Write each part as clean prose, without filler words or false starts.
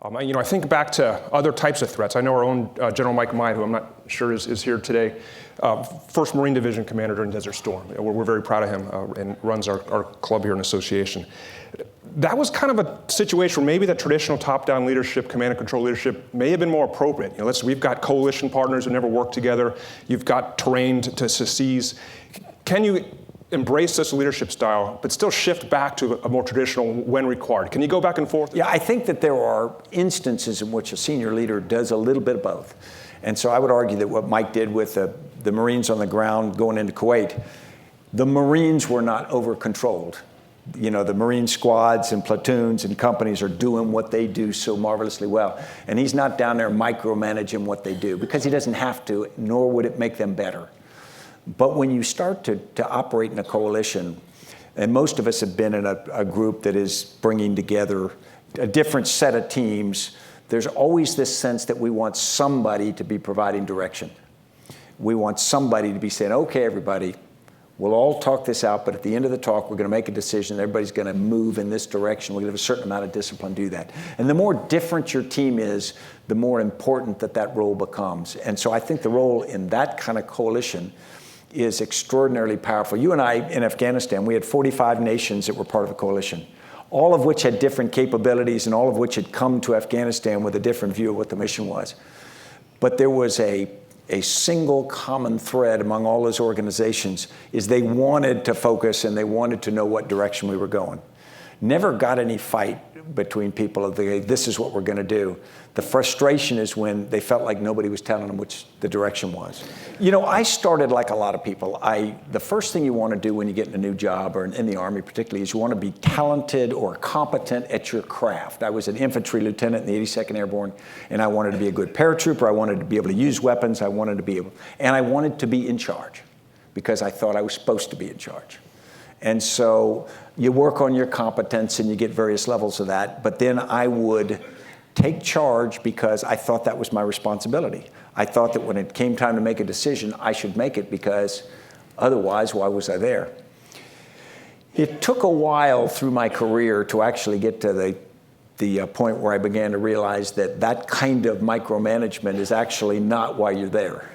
I think back to other types of threats. I know our own General Mike Mai, who I'm not sure is here today, 1st Marine Division Commander during Desert Storm. We're very proud of him and runs our club here in association. That was kind of a situation where maybe that traditional top-down leadership, command and control leadership, may have been more appropriate. We've got coalition partners who never worked together. You've got terrain to seize. Can you embrace this leadership style, but still shift back to a more traditional when required? Can you go back and forth? Yeah, I think that there are instances in which a senior leader does a little bit of both. And so I would argue that what Mike did with the Marines on the ground going into Kuwait, the Marines were not over-controlled. The Marine squads and platoons and companies are doing what they do so marvelously well. And he's not down there micromanaging what they do because he doesn't have to, nor would it make them better. But when you start to operate in a coalition, and most of us have been in a group that is bringing together a different set of teams, there's always this sense that we want somebody to be providing direction. We want somebody to be saying, okay, everybody, we'll all talk this out, but at the end of the talk, we're going to make a decision. Everybody's going to move in this direction. We're going to have a certain amount of discipline to do that. And the more different your team is, the more important that role becomes. And so I think the role in that kind of coalition is extraordinarily powerful. You and I in Afghanistan, we had 45 nations that were part of a coalition, all of which had different capabilities and all of which had come to Afghanistan with a different view of what the mission was. But there was a single common thread among all those organizations is they wanted to focus and they wanted to know what direction we were going. Never got any fight between people of this is what we're going to do. The frustration is when they felt like nobody was telling them which the direction was. I started like a lot of people. The first thing you want to do when you get in a new job, or in the Army particularly, is you want to be talented or competent at your craft. I was an infantry lieutenant in the 82nd Airborne, and I wanted to be a good paratrooper. I wanted to be able to use weapons. I wanted to be in charge because I thought I was supposed to be in charge. And so you work on your competence and you get various levels of that. But then I would take charge because I thought that was my responsibility. I thought that when it came time to make a decision, I should make it because otherwise, why was I there? It took a while through my career to actually get to the point where I began to realize that kind of micromanagement is actually not why you're there.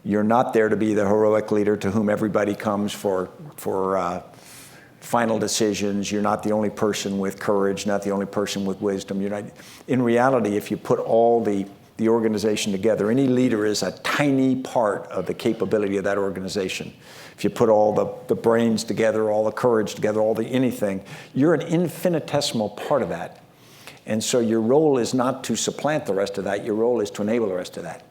You're not there to be the heroic leader to whom everybody comes for final decisions. You're not the only person with courage, not the only person with wisdom. In reality, if you put all the organization together, any leader is a tiny part of the capability of that organization. If you put all the brains together, all the courage together, anything, you're an infinitesimal part of that. And so your role is not to supplant the rest of that. Your role is to enable the rest of that.